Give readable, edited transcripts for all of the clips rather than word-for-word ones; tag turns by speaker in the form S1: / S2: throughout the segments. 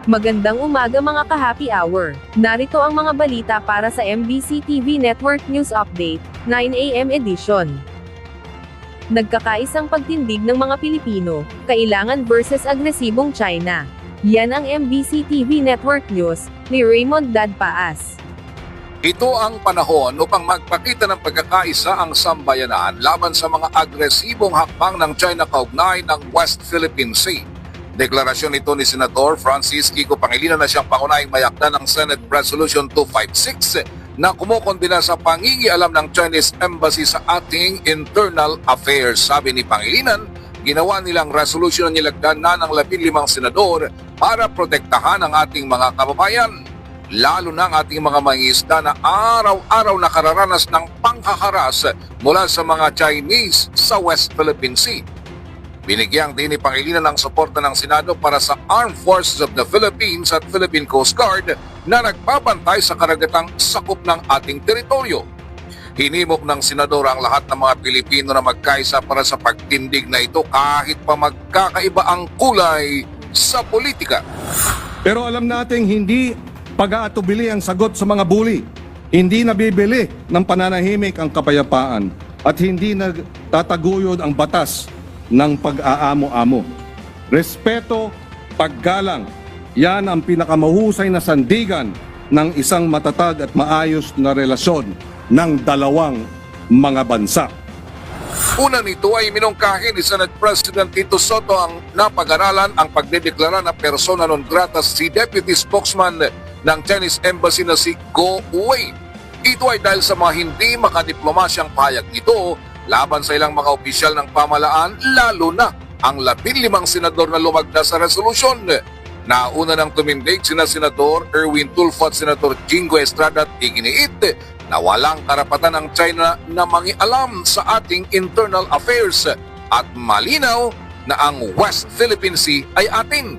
S1: Magandang umaga mga ka-happy hour. Narito ang mga balita para sa MBC TV Network News Update, 9 AM edition. Nagkakaisang pagtindig ng mga Pilipino, kailangan versus agresibong China. Yan ang MBC TV Network News, ni Raymond Dadpaas.
S2: Ito ang panahon upang magpakita ng pagkakaisa ang sambayanan laban sa mga agresibong hakbang ng China kaugnay ng West Philippine Sea. Deklarasyon ito ni Senador Francis Kiko Pangilinan na siyang pangunahing mayakda ng Senate Resolution 256 na kumukondena sa pangingialam ng Chinese Embassy sa ating internal affairs. Sabi ni Pangilinan, ginawa nilang resolution na nilagdan na ng 15 senador para protektahan ang ating mga kababayan, lalo na ang ating mga mangingisda na araw-araw nakararanas ng panghaharas mula sa mga Chinese sa West Philippine Sea. Binigyang din ni Pangilinan ng suporta ng Senado para sa Armed Forces of the Philippines at Philippine Coast Guard na nagbabantay sa karagatang sakop ng ating teritoryo. Hinimok ng Senador ang lahat ng mga Pilipino na magkaisa para sa pagtindig na ito kahit pa magkakaiba ang kulay sa politika.
S3: Pero alam nating hindi pag-aatubili ang sagot sa mga bully. Hindi nabibili ng pananahimik ang kapayapaan at hindi nagtataguyod ang batas ng pag-aamo-amo. Respeto, paggalang, yan ang pinakamahusay na sandigan ng isang matatag at maayos na relasyon ng dalawang mga bansa.
S2: Una nito ay minungkahi ni Senate President Tito Soto ang napag-aralan ang pagdedeklara na persona non grata si Deputy Spokesman ng Chinese Embassy na si Go Wei. Ito ay dahil sa mga hindi makadiplomasyang pahayag nito laban sa ilang mga opisyal ng pamahalaan, lalo na ang 15 senador na lumagda sa resolusyon. Nauna nang tumindig sina Senador Erwin Tulfo at Senador Jingo Estrada at iginiit na walang karapatan ng China na mangialam sa ating internal affairs at malinaw na ang West Philippine Sea ay atin.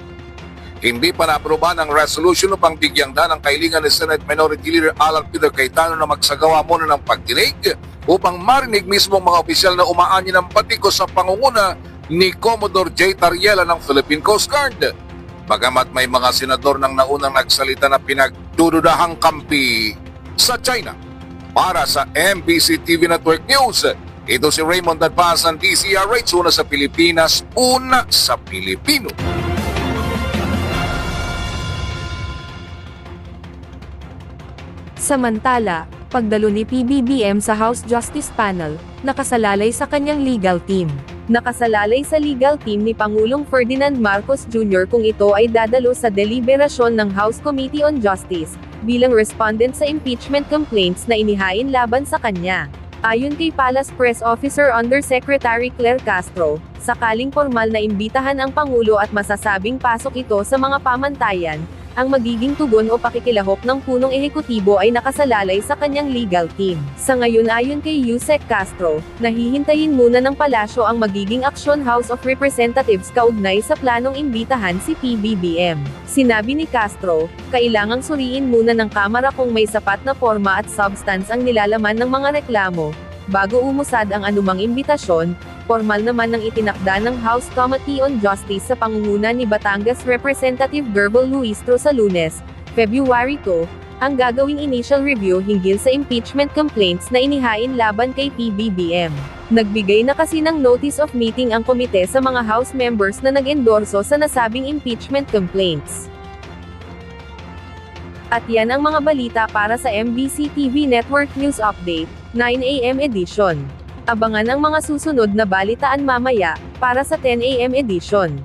S2: Hindi pa naaproba ng resolution upang bigyang daan ang kahilingan ni Senate Minority Leader Alan Peter Cayetano na magsagawa muna ng pagdinig upang marinig mismo ang mga opisyal na umaanyo ng patiko sa pangunguna ni Commodore J. Tariela ng Philippine Coast Guard. Bagamat may mga senador ng naunang nagsalita na pinagdududahang kampi sa China. Para sa MBC TV Network News, ito si Raymond Dadpaas ng DCRH, una sa Pilipinas, una sa Pilipino.
S1: Samantala, pagdalo ni PBBM sa House Justice Panel, nakasalalay sa kanyang legal team. Nakasalalay sa legal team ni Pangulong Ferdinand Marcos Jr. kung ito ay dadalo sa deliberasyon ng House Committee on Justice, bilang respondent sa impeachment complaints na inihain laban sa kanya. Ayon kay Palace Press Officer Undersecretary Claire Castro, sakaling formal na imbitahan ang Pangulo at masasabing pasok ito sa mga pamantayan, ang magiging tugon o pakikilahok ng punong ehekutibo ay nakasalalay sa kanyang legal team. Sa ngayon ayon kay Yusek Castro, nahihintayin muna ng palasyo ang magiging aksyon House of Representatives kaugnay sa planong imbitahan si PBBM. Sinabi ni Castro, kailangang suriin muna ng Kamara kung may sapat na forma at substance ang nilalaman ng mga reklamo, bago umusad ang anumang imbitasyon. Formal naman ng itinakda ng House Committee on Justice sa pangunguna ni Batangas Representative Gerbel Luistro sa Lunes, February 2, ang gagawing initial review hinggil sa impeachment complaints na inihain laban kay PBBM. Nagbigay na kasi ng notice of meeting ang komite sa mga House members na nag-endorso sa nasabing impeachment complaints. At yan ang mga balita para sa MBC TV Network News Update, 9 AM edition. Abangan ang mga susunod na balitaan mamaya, para sa 10 AM edition.